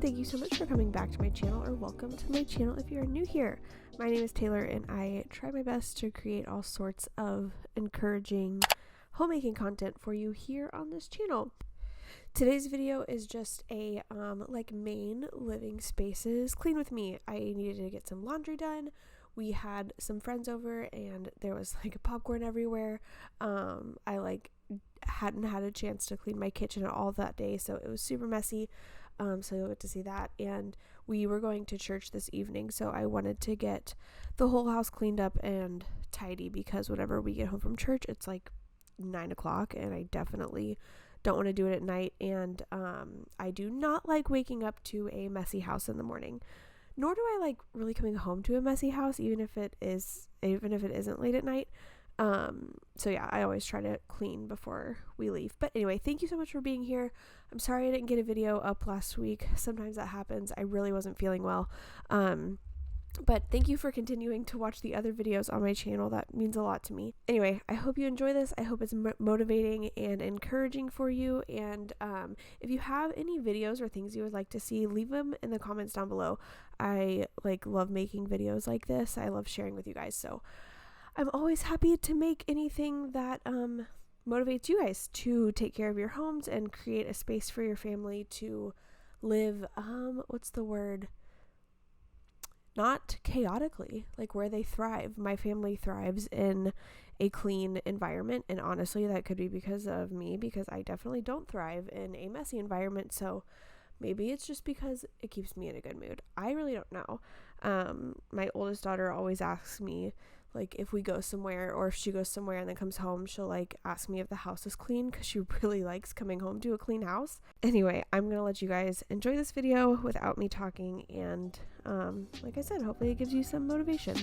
Thank you so much for coming back to my channel, or welcome to my channel if you're new here. My name is Taylor and I try my best to create all sorts of encouraging homemaking content for you here on this channel. Today's video is just a main living spaces clean with me. I needed to get some laundry done. We had some friends over and there was popcorn everywhere. I hadn't had a chance to clean my kitchen at all that day, so it was super messy. So you'll get to see that. And we were going to church this evening, so I wanted to get the whole house cleaned up and tidy, because whenever we get home from church, it's 9 o'clock, and I definitely don't want to do it at night. And I do not like waking up to a messy house in the morning, nor do I like really coming home to a messy house, even if it isn't late at night. So yeah, I always try to clean before we leave. But anyway, thank you so much for being here. I'm sorry I didn't get a video up last week. Sometimes that happens. I really wasn't feeling well. But thank you for continuing to watch the other videos on my channel. That means a lot to me. Anyway, I hope you enjoy this. I hope it's motivating and encouraging for you. And if you have any videos or things you would like to see, leave them in the comments down below. I love making videos like this. I love sharing with you guys. So I'm always happy to make anything that motivates you guys to take care of your homes and create a space for your family to live, not chaotically, where they thrive. My family thrives in a clean environment, and honestly, that could be because of me, because I definitely don't thrive in a messy environment. So maybe it's just because it keeps me in a good mood. I really don't know. My oldest daughter always asks me, if we go somewhere, or if she goes somewhere and then comes home, she'll ask me if the house is clean, because she really likes coming home to a clean house. Anyway, I'm gonna let you guys enjoy this video without me talking, and like I said, hopefully it gives you some motivation.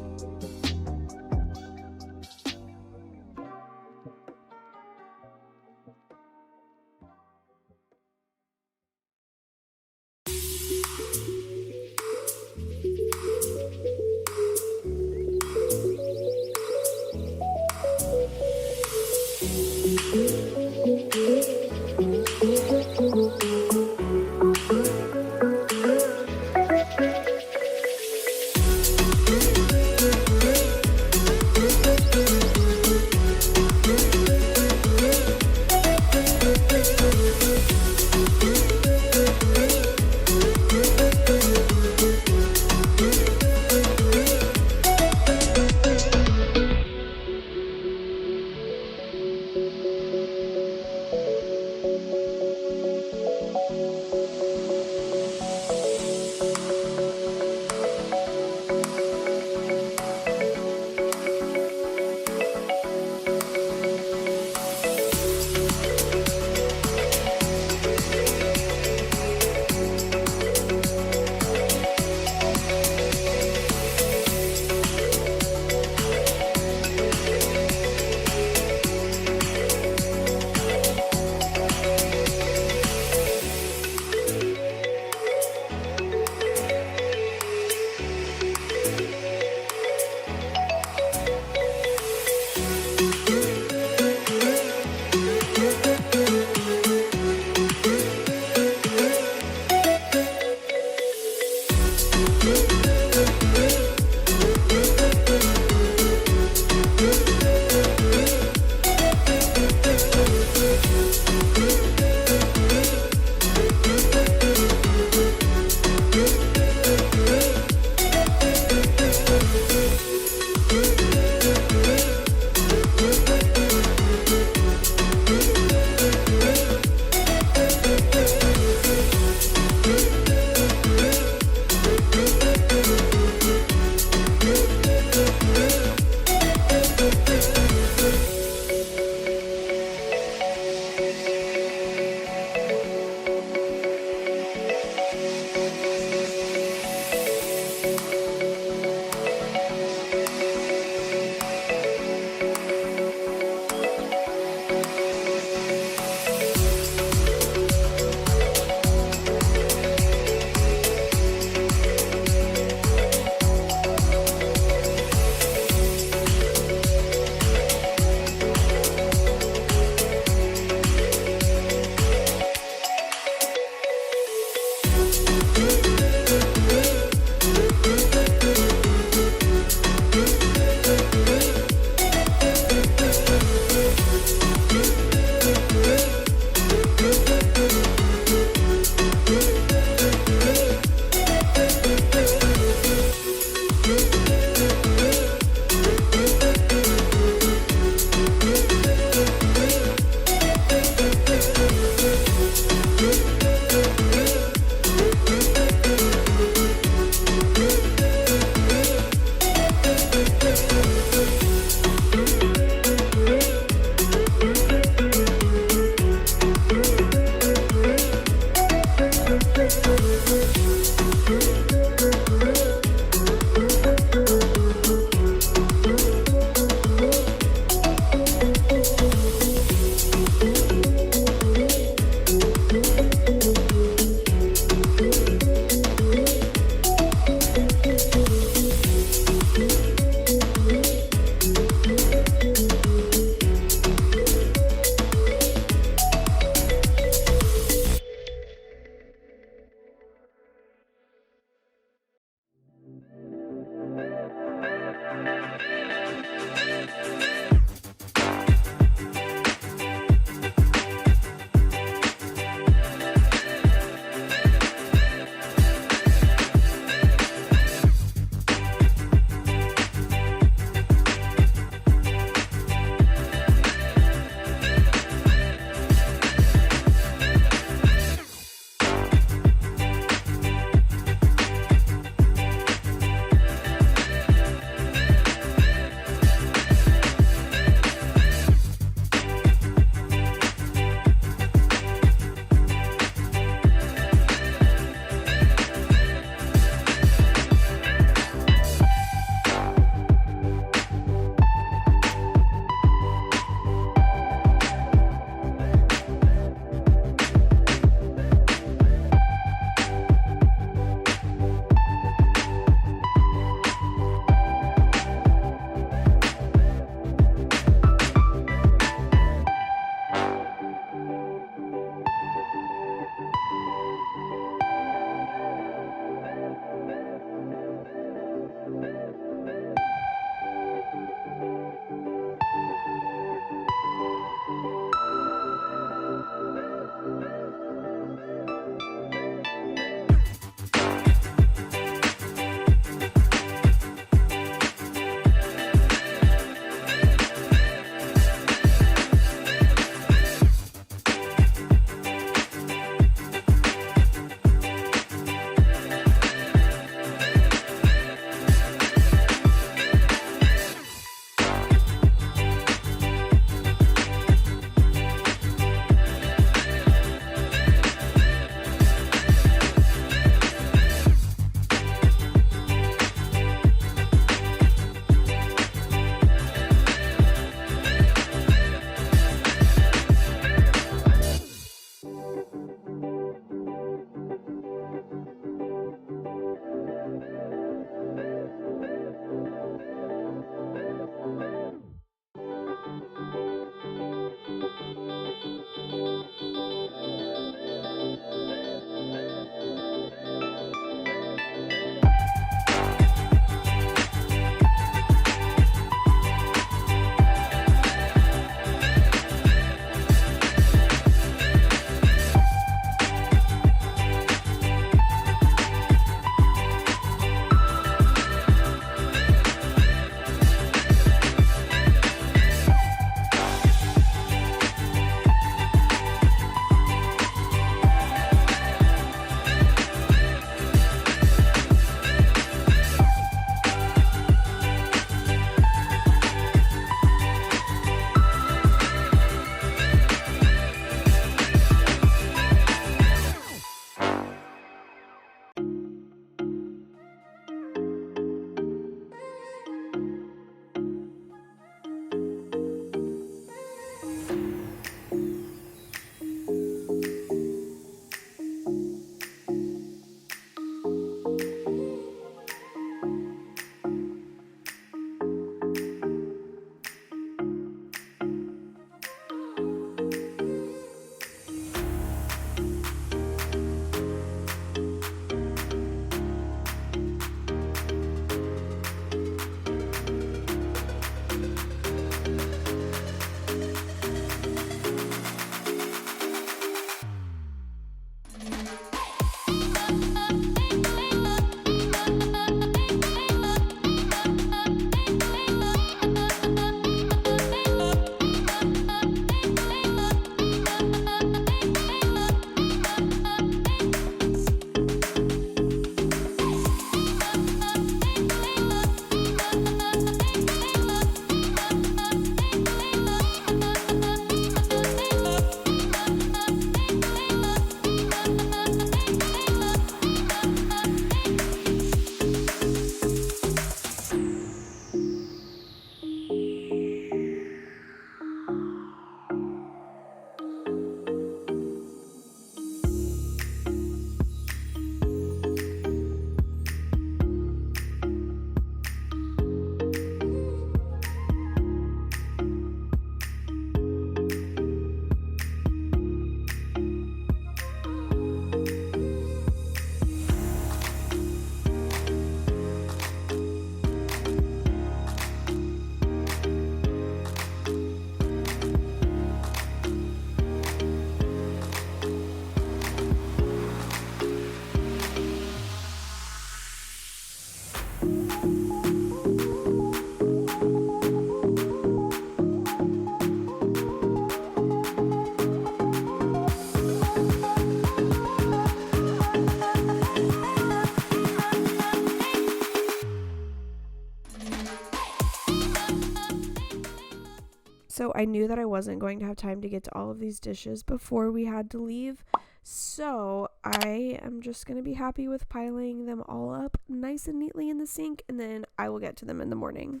So I knew that I wasn't going to have time to get to all of these dishes before we had to leave. So I am just going to be happy with piling them all up nice and neatly in the sink, and then I will get to them in the morning.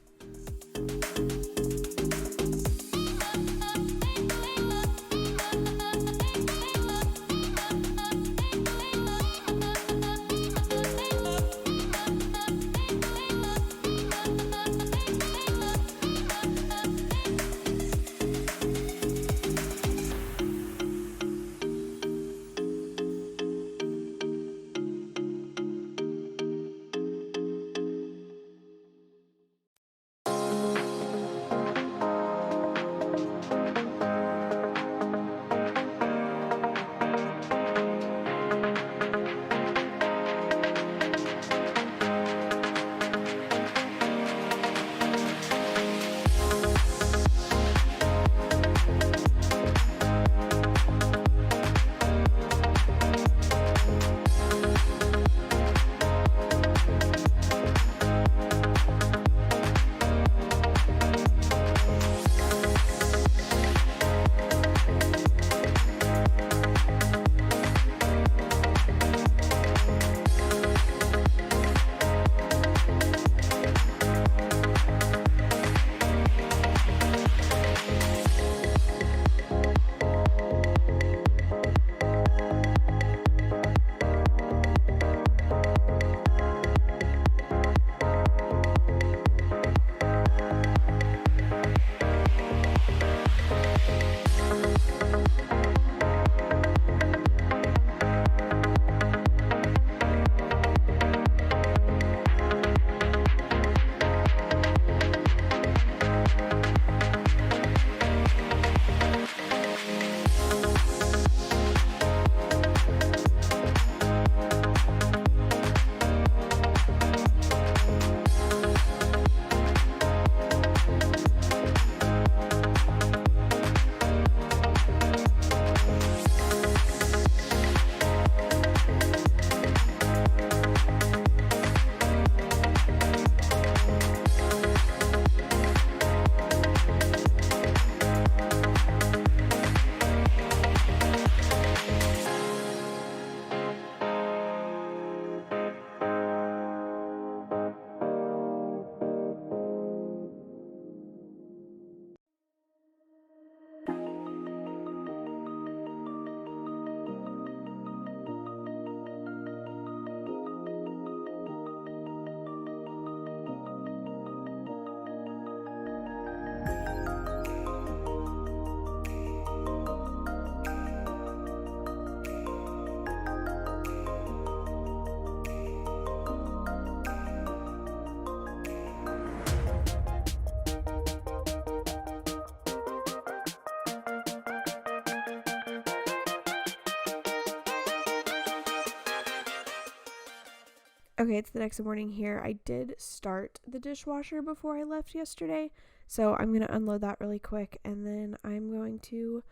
Okay, it's the next morning here. I did start the dishwasher before I left yesterday, so I'm going to unload that really quick, and then I'm going to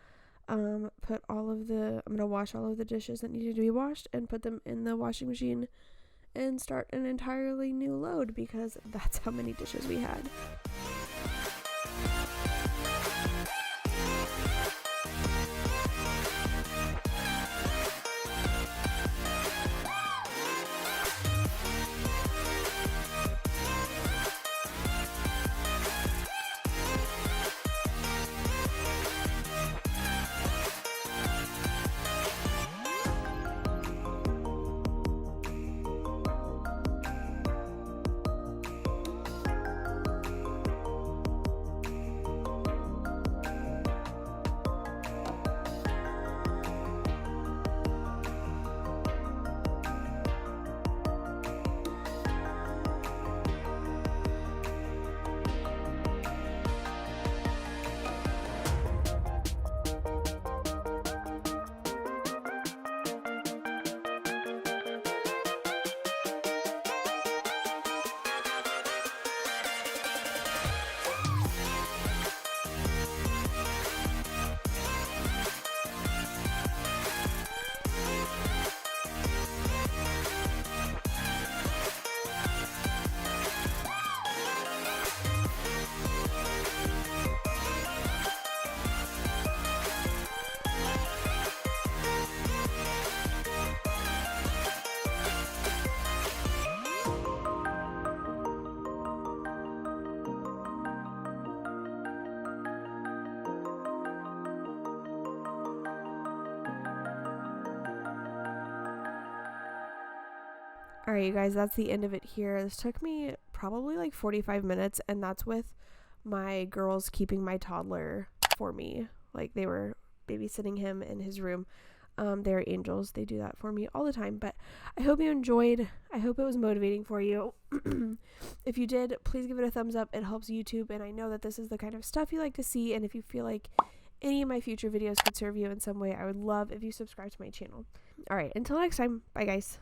I'm going to wash all of the dishes that needed to be washed and put them in the washing machine and start an entirely new load, because that's how many dishes we had. Alright, you guys, that's the end of it here. This took me probably like 45 minutes, and that's with my girls keeping my toddler for me. Like, they were babysitting him in his room. They're angels. They do that for me all the time. But I hope you enjoyed. I hope it was motivating for you. If you did, please give it a thumbs up. It helps YouTube, and I know that this is the kind of stuff you like to see. And if you feel like any of my future videos could serve you in some way, I would love if you subscribe to my channel. Alright, until next time. Bye, guys.